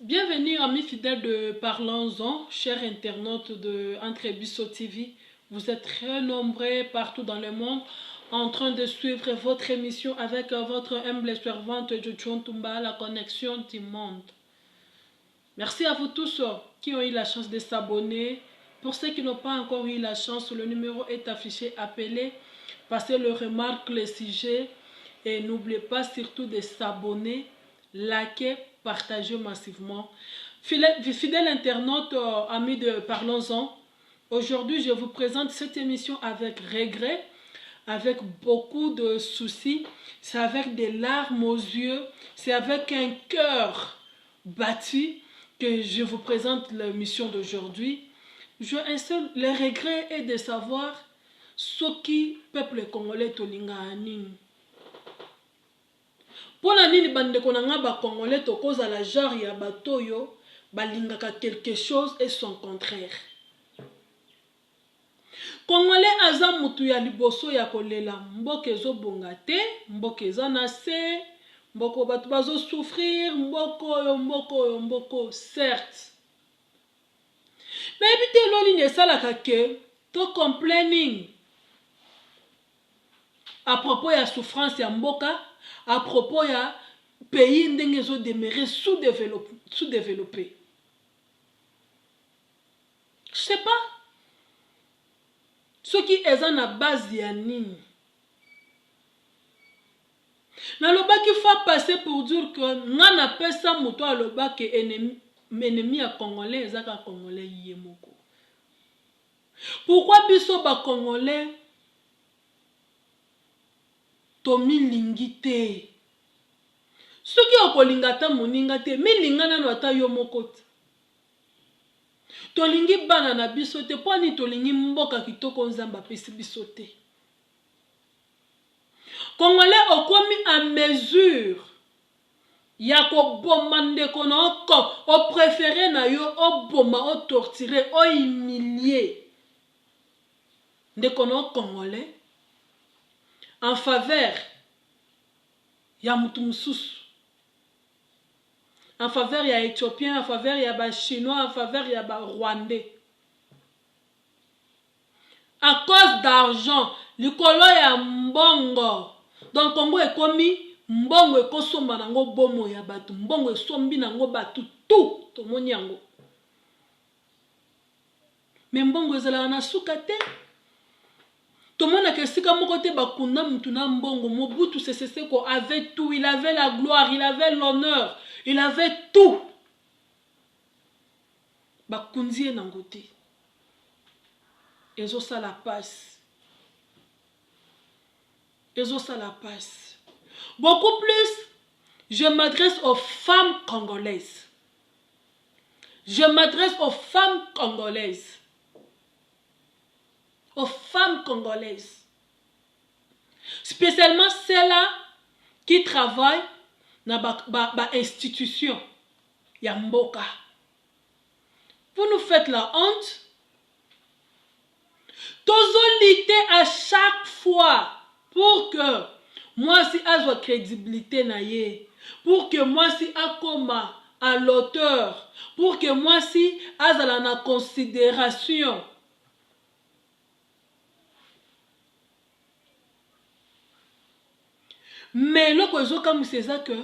Bienvenue amis fidèles de Parlons-en, chers internautes de Entrebisso TV. Vous êtes très nombreux partout dans le monde en train de suivre votre émission avec votre humble servante Jojo Tumba, la connexion du monde. Merci à vous tous qui ont eu la chance de s'abonner. Pour ceux qui n'ont pas encore eu la chance, le numéro est affiché, appelez, passez le remarque, le sujet et n'oubliez pas surtout de s'abonner, liker, partager massivement. Fidèles internautes, amis de Parlons-en, aujourd'hui je vous présente cette émission avec regret, avec beaucoup de soucis, c'est avec des larmes aux yeux, c'est avec un cœur battu que je vous présente l'émission d'aujourd'hui. Le regret est de savoir ce qui peuple congolais tolinga anini. Pona nini bandeko na nga ba congolais tokoza la genre ya batoyo balingaka quelque chose et son contraire. Congolais aza mutu ya liboso ya kolela mboka ezobonga te, mboka eza na se, mboko bato bazo souffrir, mboko certes. Mais ebite loli nesalaka ke to complaining à propos ya souffrance ya mboka, à propos ya pays ndenge zo demeurer sous-développé. Je sais pas. Ce qui est à la base ya nini. Na loba qui faut passer pour dire que ngana pesa moto a loba que ennemi ya congolais ezaka congolais yemoko. Pourquoi biso ba congolais tomi lingite? Ce qui okolinga ta moninga te, mi lingana no ata yo moko te. Tolingi bana na biso te, poni tolingi mboka kitoko nzamba pesi biso te. Congolais okomi à mesure ya ko bomba ndeko na oko, o préféré na yo o bomba, o torturer, o humilier ndeko na congolais en faveur ya mutu mususu, en faveur ya éthiopien, en faveur ya ba chinois, en faveur ya ba rwandais. À cause d'argent, likolo ya mbongo. Donc Congo ekomi mbongo ekosomba nango bomo ya batu, mbongo esombi nango batu tout tomoni yango. Mais mbongo ezala na suka te. Tomona ke sika moko te bakunda mutu na mbongo. Mobutu Sese Seko avait tout, il avait la gloire, il avait l'honneur, il avait tout. Bakundi nango te. Ezo ça la passe. Ezo ça la passe. Beaucoup plus, je m'adresse aux femmes congolaises. Je m'adresse aux femmes congolaises. Aux femmes congolaises. Spécialement celles-là qui travaillent dans ba institution. Ya mboka. Vous nous faites la honte. Tozolite à chaque fois pour que moi si azwa crédibilité na ye, pour que moi si akoma à l'auteur, pour que moi si azala na considération. Mais le comme c'est ça que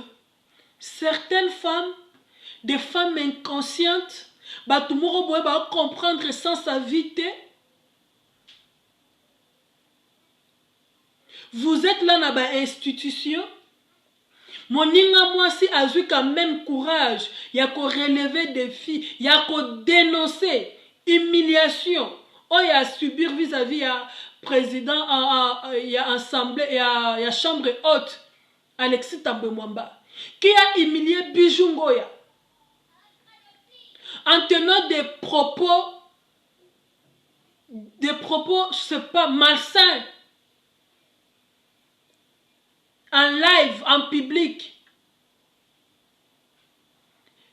certaines femmes, des femmes inconscientes, batumoro boye ba comprendre sans sa vité. Vous êtes là dans la institution. Moninga moi si a eu quand même courage, il y a qu'à relever des défis, il y a qu'à dénoncer humiliation. Oh, il y a subir vis-à-vis ya président, il y a assemblée, il y a chambre haute, Alexis Tambwe Mwamba, qui a humilié Bijungoya en tenant des propos, je sais pas, malsains. En live, en public.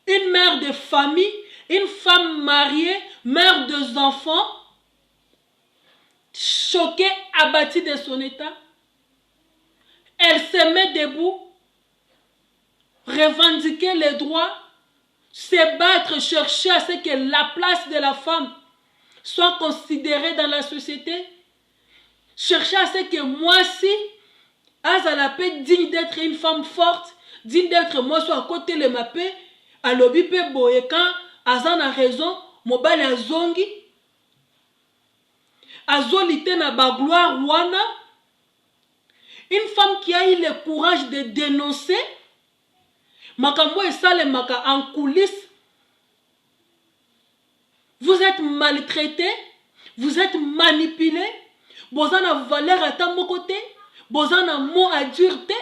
Une mère de famille, une femme mariée, mère de enfants, choquée, abattue de son état. Elle se met debout, revendiquer les droits se battre, chercher à ce que la place de la femme soit considérée dans la société. Chercher à ce que moi si, Azala peut digne d'être une femme forte, digne d'être moi soit à côté de ma paix, à l'obi pe boye quand Azan a raison, mobile azongi, azolite na bagloire wana. Une femme qui a eu le courage de dénoncer, makambo et sale maka en coulisses. Vous êtes maltraité, vous êtes manipulé, vous avez valeur à ta côté, vous avez un mot à dureté.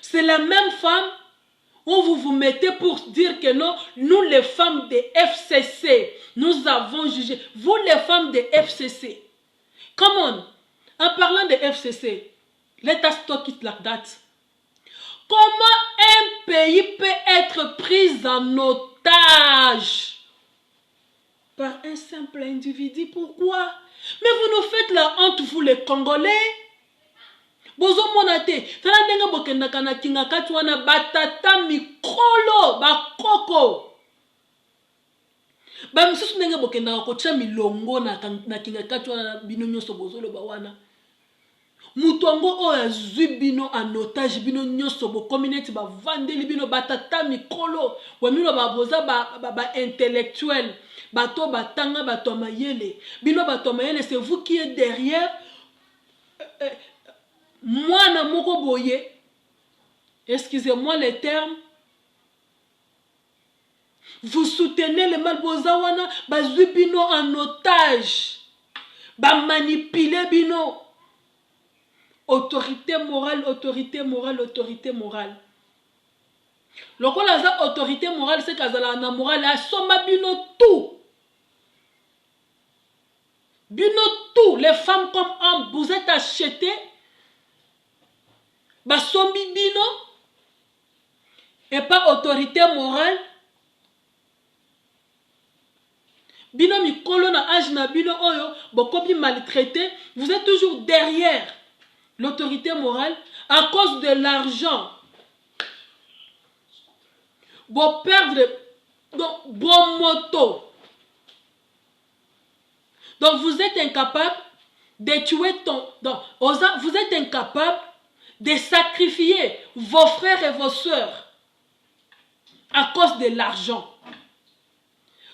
C'est la même femme où vous vous mettez pour dire que non, nous les femmes de FCC, nous avons jugé. Vous les femmes de FCC. Come on. En parlant de FCC, let us talk it like that. Comment un pays peut être pris en otage par un simple individu? Pourquoi? Mais vous nous faites la honte, vous les Congolais. Bozo monate, tala ndenge bokendaka na kinga kati wana batata mikolo bakoko. Ba misusu ndenge bokendaka kotia milongo na kinga kati wana bino nyonso bozolo ba wana. Mutongo oyo azwi bino en otage bino nyonso bo community ba vandeli bino batata mikolo. Wa mino ba boza ba intellectuel, bato batanga bato mayele. Bino bato mayele, c'est vous qui êtes derrière. Moi na moko boye, excusez-moi les termes, vous soutenez les malbozawana, bazui bino en otage, ba manipuler bino. Autorité morale, autorité morale, autorité morale. Lokola za autorité morale, c'est kazala na morale, a soma bino tout. Bino tout, les femmes comme hommes, vous êtes achetés. Basombi bino et pas autorité morale. Bino mikolo na âge na bino oyo bokobi maltraité, vous êtes toujours derrière l'autorité morale à cause de l'argent. Bon perdre bon moto. Donc vous êtes incapable de tuer vous êtes incapable de sacrifier vos frères et vos sœurs à cause de l'argent.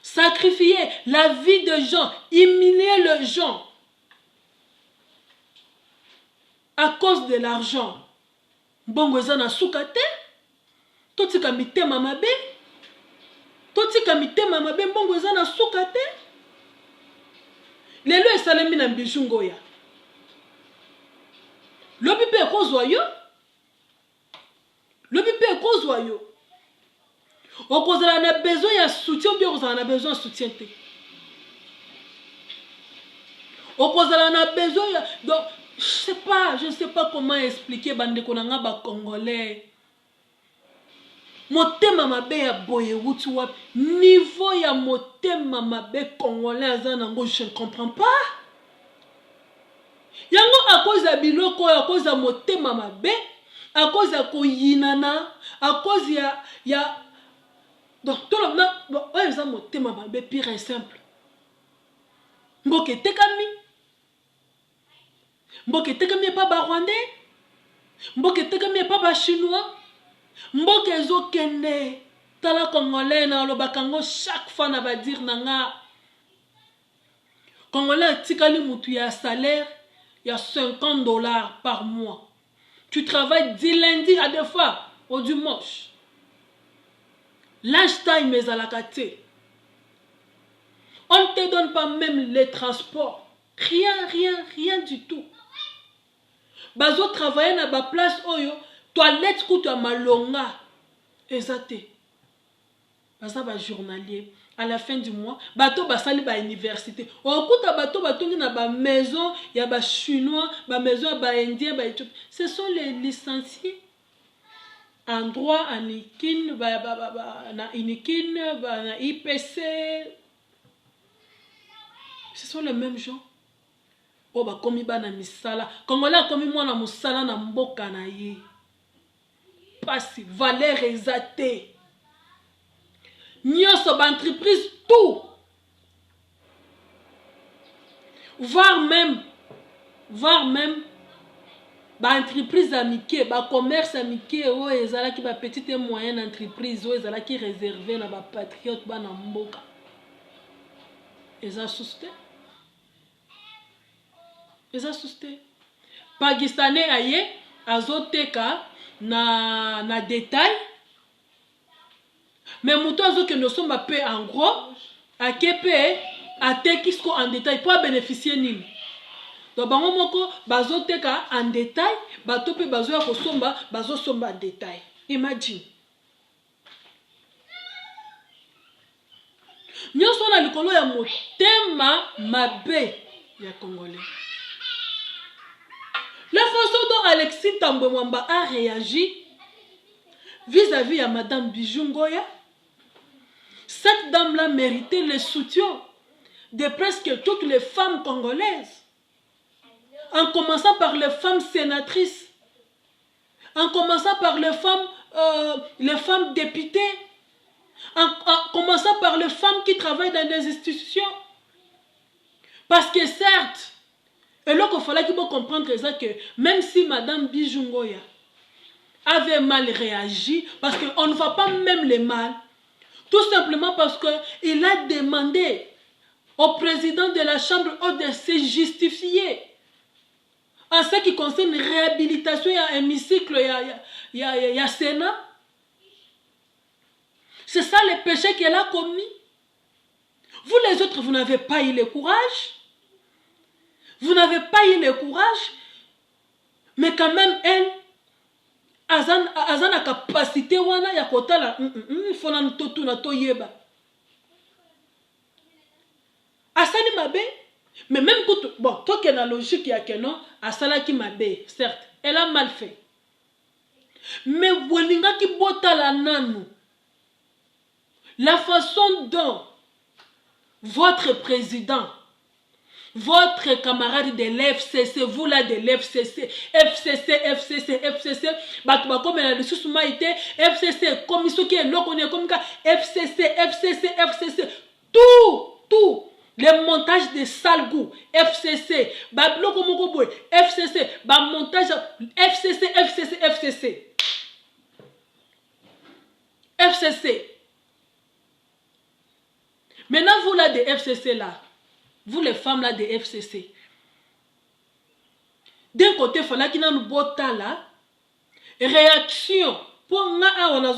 Sacrifier la vie de gens, humilier les gens à cause de l'argent. Bongo ezana sukate, toti kamite mamabe, bongo ezana sukate. Lelo esalemi na mbijungo ya. Lobi pe ekozwa yo. Lobi pe ekozwa yo. Okozala na besoin ya soutien, bien okozala na besoin de soutien te. Okozala na besoin ya... Donc, je ne sais pas comment expliquer bandeko nanga ba Congolais. Motema mabe ya boye wuti wapi. Niveau ya motema mabe Congolais azanango, je ne comprends pas. Yango à cause ya biloko, à cause ya motema mabe, à cause ya koyinana, à cause ya donc tout le monde ouais ça motema mabe pire et simple. Mboke tekami pas ba Rwandais, mboke tekami pas ba Chinois, mboke ezokende tala Congolais na lobakango chaque fois na ba dire nanga Congolais tikali mutu ya salaire. Il y a $50 par mois. Tu travailles du lundi à des fois au dimanche. Lunch time est à la kate. On ne te donne pas même les transports. Rien du tout. Bazo travailler na ba place oyo, toilette kuta malonga. Exacté. Baza ba journalier. À la fin du mois, bateau basali ba université. Okuta bateau batongi na ba maison, ya ba chinois, ba maison ba indien, ba éthiopien. Ce sont les licenciés en droit, en IKIN, na INIKIN, na IPC. Ce sont les mêmes gens. Oh ba komi ba na misala. Congolais komi mwana musala na mboka na ye. pasi valeur exate nyonso ba entreprise tout voire même ba entreprise amike ba commerce amike o ezalaki ba petite et moyenne entreprise o ezalaki réservé na ba patriote ba na mboka eza susté pakistanais aye azoteka na détail mais muto azokende osomba pe en gros ake pe ateki siko en détail po abénéficie nini donc bango moko bazoteka en détail bato pe bazoya kosomba bazosomba en détail imagine nyonso na likolo ya motema mabe ya congolais. La façon dont Alexis Tambwe Mwamba a réagi vis-à-vis à Madame Bijou Ngoya, cette dame-là méritait le soutien de presque toutes les femmes congolaises, en commençant par les femmes sénatrices, en commençant par les femmes députées, en commençant par les femmes qui travaillent dans des institutions. Parce que certes, et là, il fallait qu'il faut comprendre ça que même si Madame Bijou Ngoya avait mal réagi, parce qu'on ne voit pas même le mal, tout simplement parce qu'il a demandé au président de la Chambre haute de se justifier en ce qui concerne la réhabilitation, il y a un hémicycle, il y a Sénat. C'est ça le péché qu'elle a commis. Vous les autres, vous n'avez pas eu le courage. Vous n'avez pas eu le courage, mais quand même, elle, azana capacité wana ya kotala, il faut na totu na toyeba. Asali mabe, mais même quand, bon, toi qui est la logique ya kenon, asala ki mabe, certes, elle a mal fait. Mais wolinga ki botala nanu, la façon dont votre président, votre camarade de l'FCC, vous là de l'FCC, FCC, comme la ressource maïté, FCC, comme ce qui est là, comme FCC, tout, le montage de Salgou, FCC, FCC, montage, FCC. Maintenant, vous là de FCC là, vous les femmes là de FCC, d'un côté, il fallait qu'il y ait une bota réaction. Pour nous, on a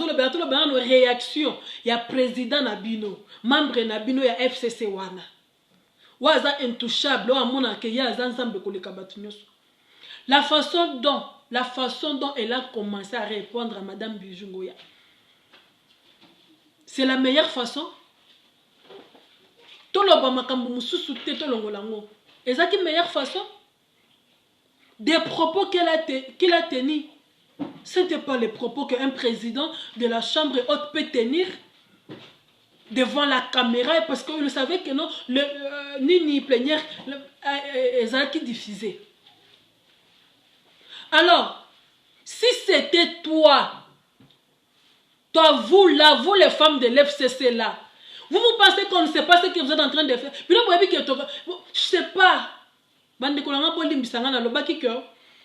une réaction. Il y a président Nabino, membre Nabino, il y a FCC wana. Waza intouchable, la façon dont elle a commencé à répondre à Madame Bijou Ngoya, c'est la meilleure façon. Et ça qui est la meilleure façon. Des propos qu'il a tenus, ce n'était pas les propos qu'un président de la Chambre haute peut tenir devant la caméra, parce qu'il savait que non, ni plénière, ça qui diffusait. Alors, si c'était toi, vous là, vous les femmes de l'FCC là, vous pensez qu'on ne sait pas ce que vous êtes en train de faire? Je ne sais pas.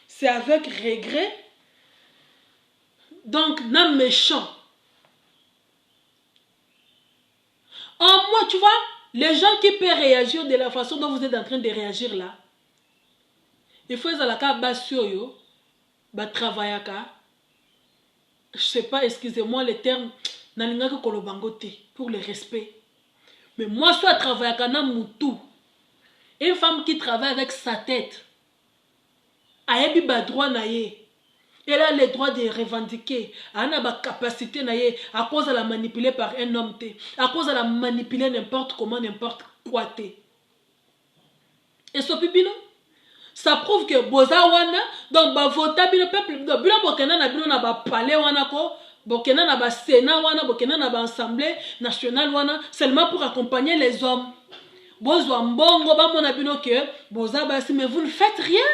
C'est avec regret. Donc, non méchant. En moi, tu vois, les gens qui peuvent réagir de la façon dont vous êtes en train de réagir là, il faut que je ne sais pas, excusez-moi le terme, pour le respect. Mais moi, je suis à travailler avec une femme qui travaille avec sa tête. Elle a droit elle a le droit de revendiquer. Elle a la capacité à cause de la manipuler par un homme, à cause de la manipuler n'importe comment, n'importe quoi. Et ce pipino, ça prouve que boza wana donc ba vota bino peuple bila bokena na bino na ba palais wana ko bokena na ba sénat wana bokena na ba assemblée nationale wana seulement pour accompagner les hommes. Bozwa mbongo ba mona bino que boza basi, mais vous ne faites rien.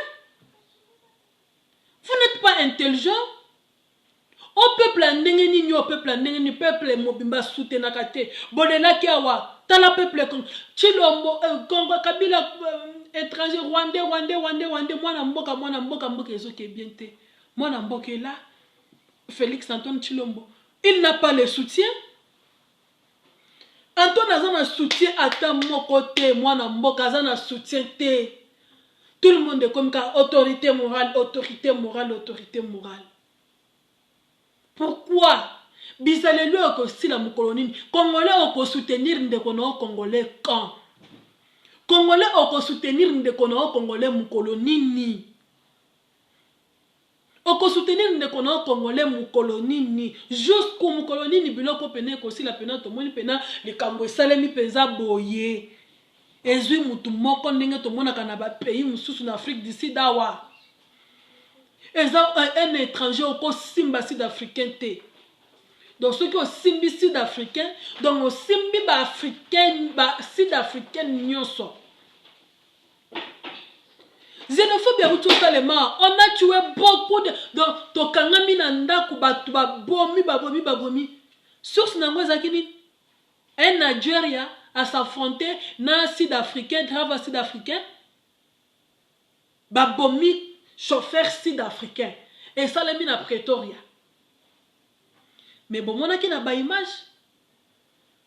Vous n'êtes pas intelligent. On peut peuple ndenge ni peuple ndenge ni peuple mobimba soutenaka te bolelaki awa tala peuple Chilombo Congo Kabila étranger rwandais mwana mboka ezoke bien te mwana mboka là Félix Antoine Chilombo il n'a pas le soutien Antoine a un soutien à ta côté mwana mboka a soutien te tout le monde est comme autorité morale. Pourquoi Bizalelu aussi la moukolonine. Congolais oko soutenir ndekono congolais quand Congolais oko soutenir ndekono congolais moukolonini. Oko soutenir ndekono congolais moukolonini. Jusqu'au moukolonini biloko pene aussi la pena to moni pena le kambo salemi penza boye. Ezui mutu moko ndenge to mona kana ba pays mususu na Afrique du Sud awa. Un étranger au simba sud-africain te. Donc ceux qui ont simbi sud-africain, donc au simbi ba africain ba sud-africain nyonso. Xénophobie tout seulement. On a tué beaucoup de donc to kangami na ndaku batu ba bomi. Source nango zakini un Nigeria à s'affronter na sud-africain grave sud-africain. Ba bomi chauffeur sud-africain et ça les mis à Pretoria. Mais bon, on a qui n'a pas image.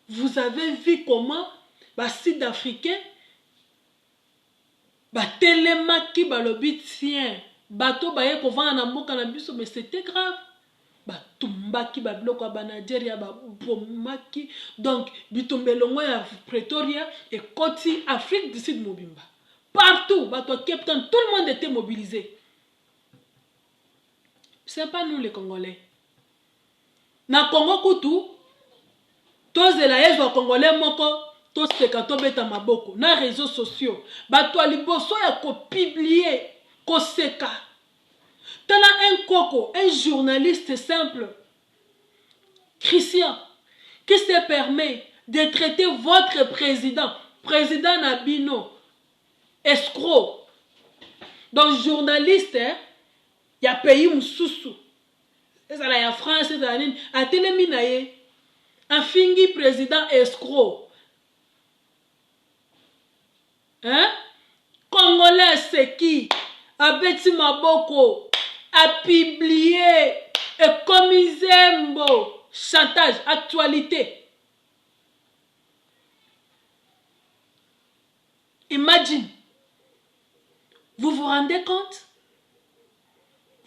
Vous avez vu comment les sud-africains télémaki balobi tien bateau baye ko vendre na mboka na biso mais c'était grave. Tumbaki biloko ba Nigeria bomaki donc bitombelongo ya Pretoria et Koti Afrique du Sud mobimba. Partout, bateau Cape Town, tout le monde était mobilisé. Ce n'est pas nous les Congolais. Na Congo Koutou, tous les laïcs Congolais moko, tous les katobeta maboko, na réseaux sociaux, bato aliboso ya ko publier, ko seka. Tala un coco, un journaliste simple, Christian, qui se permet de traiter votre président Nabino, escroc. Donc journaliste, il y a pays moussoussou. C'est ça, il y a France, c'est ça, a téléminaye. Un fingi président escroc. Hein? Congolais, c'est qui? A Betty Maboko, a publié, et comme Zembo, chantage, actualité. Imagine. Vous vous rendez compte?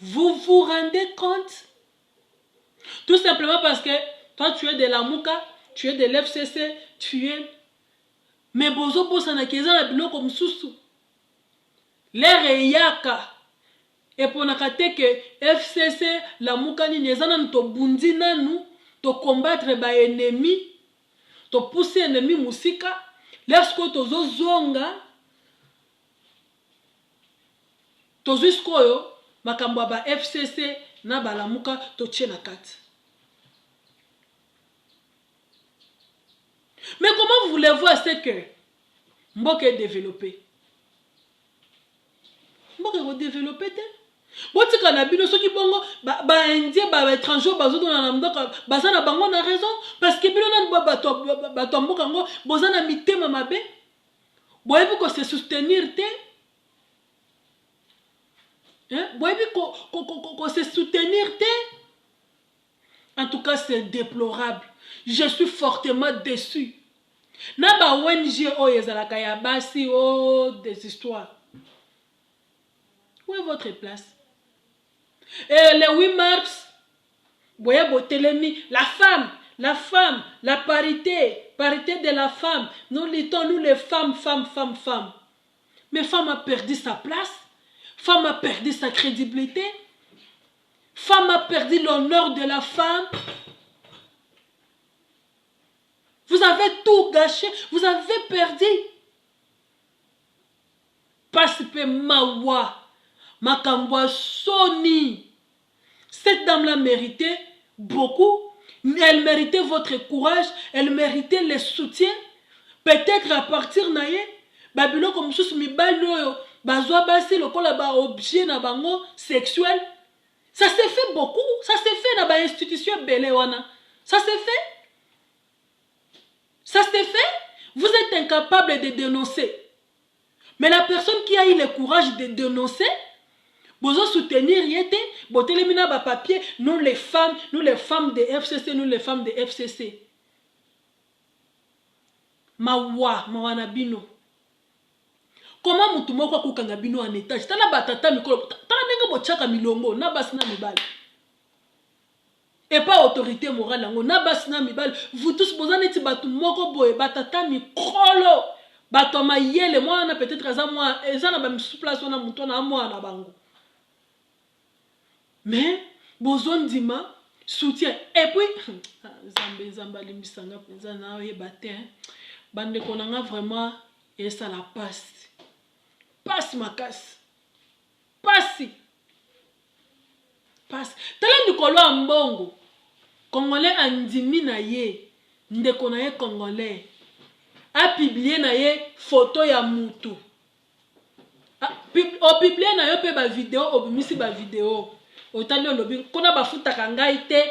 Vous vous rendez compte? Tout simplement parce que toi tu es de la Mouka, tu es de l'FCC, tu es... Mais bozo bosa na keza na biloko msusu. L'air yaka. Et pour nakate que FCC, la Mouka ni nezana to bundi nanu, to combattre ba ennemi, to pousser ennemi musika, lorsque tozo zonga, tozo iskoyo, makamba ba FCC na ba la Mouka to tchena kat. Mais comment vous voulez voir ce que Mboka est développé? Mboka est développé. Boti kanabino soki bongo ba indien ba étranger bazoto na mboka bazana bango na raison parce que bino na bato mboka ngo bozana mitema mabe boyebi ko se soutenir te hein boyebi ko se soutenir te. En tout cas c'est déplorable. Je suis fortement déçu. Na ba ONG o yezalaka ya basi o des histoires. Où est votre place? Et le 8 mars, voyez Botelemi, la femme, la parité de la femme. Nous luttons, nous les femmes. Mais femme a perdu sa place, femme a perdu sa crédibilité, femme a perdu l'honneur de la femme. Vous avez tout gâché, vous avez perdu. Parce que Mawa, Makambwa Soni, cette dame-là méritait beaucoup. Elle méritait votre courage, elle méritait le soutien. Peut-être à partir naye, babilo comme sous mi baloyo, bazwa basi lokola ba objet na bango sexuel. Ça s'est fait beaucoup. Ça s'est fait dans l'institution Belewana. Ça s'est fait. Ça s'est fait. Vous êtes incapable de dénoncer. Mais la personne qui a eu le courage de dénoncer, vous soutenir, papier, nous les femmes de FCC, nous les femmes de FCC. Mawana bino. Comment mutumoko kukanga bino en étage? Tala batata mikolo, tala nenga bochaka milongo, na basina mibali. Et pas autorité morale nango, na basina mibali. Vous tous bozaneti batu moko boye, batata mikolo. Bato mayele, moi na peut-être aza moi, eza na ba misuplaso na muto na moi na bango. Mais bozon dima soutien. Et puis zamba limbisanga penza na oyebate. Bande konanga vraiment et ça la passe. Passe ma casse. Passe. Passe. Tala ndikolo ambongo. Congolais andimi na ye. Ndeko na ye congolais. A publié na ye photo ya mutu. O publié na yo pe ba vidéo, obimisi ba vidéo. Otali olobi kona bafutaka ngai te,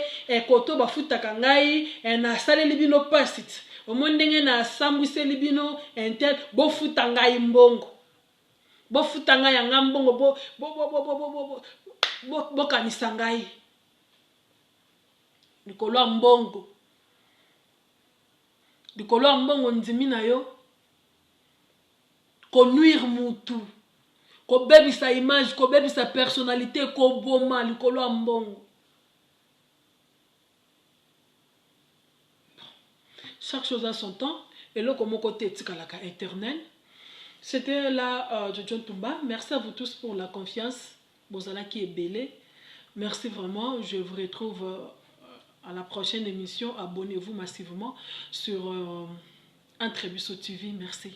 koto bafutaka ngai, na saleli bino pasit. Omondenge na sambwiseli bino enter bo futa ngai mbongo. Bo futa ngai yanga mbongo bo kanisa ngai. Likolo mbongo. Likolo mbongo ndimi na yo. Ko nuire mutu. Ko bebi sa image, ko bebi sa personnalité, ko boma likolo mbongo. Chaque chose a son temps. Et là, comme côté tikalaka éternel. C'était là John Tumba. Merci à vous tous pour la confiance. Bozala qui est belé. Merci vraiment. Je vous retrouve à la prochaine émission. Abonnez-vous massivement sur Entrebisso TV. Merci.